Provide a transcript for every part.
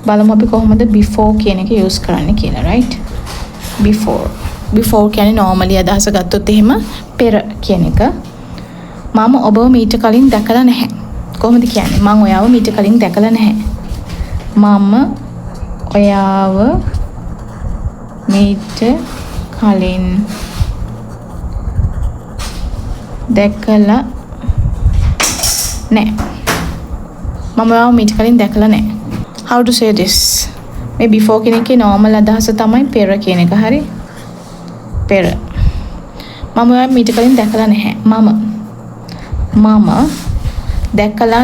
බලමු අපි කොහොමද before කියන එක use කරන්නේ කියලා right before කියන්නේ normally අදහස ගත්තොත් එහෙම පෙර කියන එක මම ඔබව මීට කලින් දැකලා නැහැ කොහොමද කියන්නේ මම ඔයාව මීට කලින් දැකලා නැහැ මම ඔයාව මීට කලින් දැකලා නැහැ මම ඔයාව මීට කලින් දැකලා නැහැ how to say this මේ before කියන එකේ normal අදහස තමයි පෙර කියන එක හරි පෙර මම ඔයාව මීට කලින් දැකලා නැහැ මම දැකලා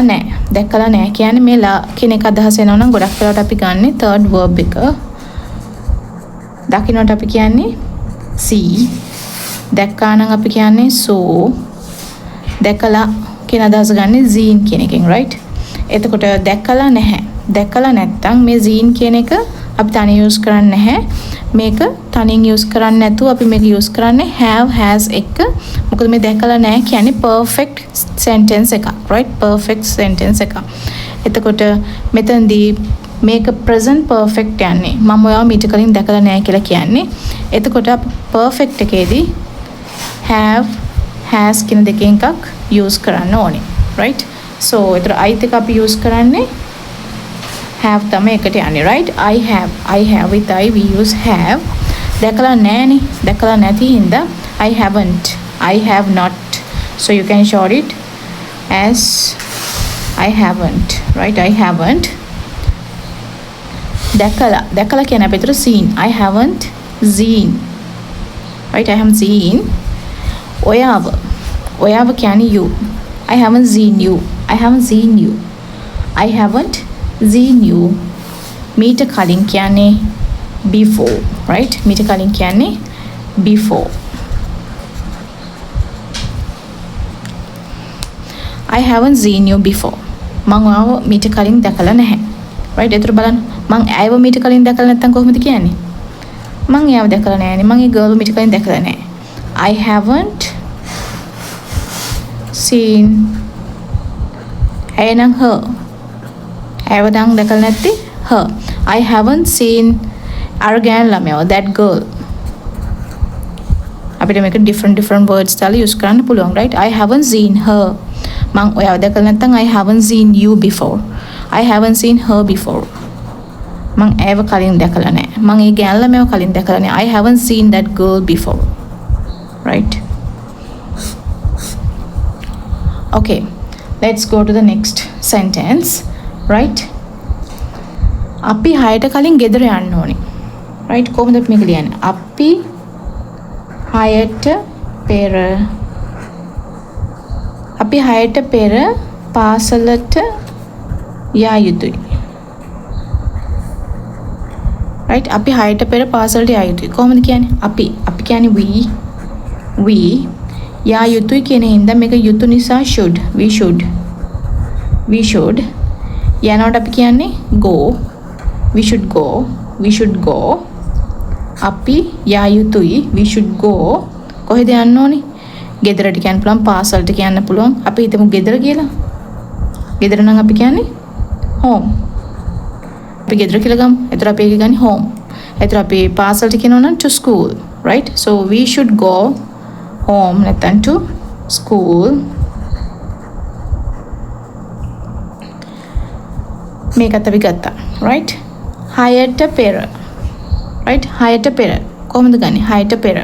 නැහැ කියන්නේ මේ ලා කියන එක අදහස එනවා නම් ගොඩක් වෙලාවට අපි ගන්නෙ third verb එක දකින්නට අපි කියන්නේ see දැක්කා නම් අපි කියන්නේ saw දැකලා කියන අදහස ගන්නෙ seen කියන එකෙන් right එතකොට දැකලා නැත්තම් මේ seen කියන එක අපි තනිය use කරන්නේ නැහැ මේක තනියෙන් use කරන්නේ නැතුව අපි මේක use කරන්නේ have has එක මොකද මේ දැකලා නැහැ කියන්නේ perfect sentence එකක් right perfect sentence එකක් එතකොට මෙතනදී මේක present perfect යන්නේ මම ඔයාව මීට කලින් දැකලා නැහැ කියලා කියන්නේ එතකොට perfect එකේදී have has කියන දෙකෙන් එකක් use කරන්න ඕනේ right so ඒතර I එක අපි use කරන්නේ have තමයි එකට යන්නේ right I have with I we use have දැකලා නැති හින්දා I haven't I have not so you can short it as I haven't right I haven't දැකලා කියන අපිට seen I haven't seen right I haven't seen ඔයාව කියන්නේ you I haven't seen you I haven't seen you මීට කලින් කියන්නේ before right මීට කලින් කියන්නේ before I haven't seen you before මම ඔයාව මීට කලින් දැකලා නැහැ right ඒතර බලන්න මම ඇයව මීට කලින් දැකලා නැත්නම් කොහොමද කියන්නේ මම එයාව දැකලා නැහැනේ මම ඒ ගර්ල් මීට කලින් දැකලා නැහැ I haven't seen her ඇයව නම් දැකලා නැත්තේ her I haven't seen අරගෙන ළමයව that girl අපිට මේක different words දාලා use කරන්න පුළුවන් right I haven't seen her මම ඔයාව දැකලා නැත්නම් I haven't seen you before I haven't seen her before මම ඇයව කලින් දැකලා නැහැ මම ඒ ගෑන් ළමයව කලින් දැකලා නැහැ I haven't seen that girl before right okay let's go to the next sentence right අපි 6ට කලින් ගෙදර යන්න ඕනේ right කොහොමද අපි මේක ලියන්නේ අපි 6ට පෙර පාසලට යා යුතුයි right අපි 6ට පෙර පාසලට යා යුතුයි කොහොමද කියන්නේ අපි කියන්නේ we යා යුතුයි කියන හින්දා මේක යුතු නිසා should we should යනකොට අපි කියන්නේ go we should go අපි යා යුතුයි we should go කොහෙද යන්න ඕනේ ගෙදරට කියන්න පුළුවන් පාසලට කියන්න පුළුවන් අපි හිතමු ගෙදර කියලා ගෙදර නම් අපි කියන්නේ home අපි ගෙදර කියලා ගමු එතකොට අපි ඒක ගන්නේ home එතකොට අපි පාසලට කියනවා නම් to school right so we should go home නැත්නම් to school මේකත් අපි ගත්තා right 6ට පෙර right 6ට පෙර කොහොමද ගන්නේ 6ට පෙර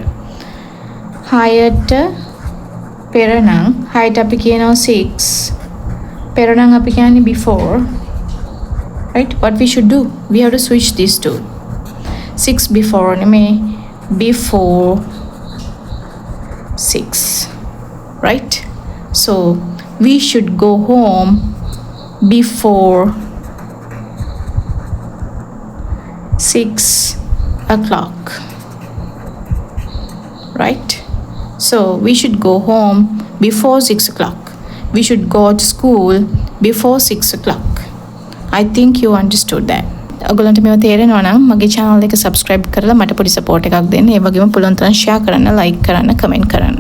6ට පෙර නම් 6ට අපි කියනවා 6 පෙර නම් අපි කියන්නේ before right what we should do we have to switch these two 6 before නෙමෙයි before 6 right so we should go home before 6 o'clock right so we should go home before 6 o'clock we should go to school before 6 o'clock I think you understood that ඔයගොල්ලන්ට මේව තේරෙනවා නම් මගේ channel එක subscribe කරලා මට පොඩි support එකක් දෙන්න ඒ වගේම පුළුවන් තරම් share කරන්න like කරන්න comment කරන්න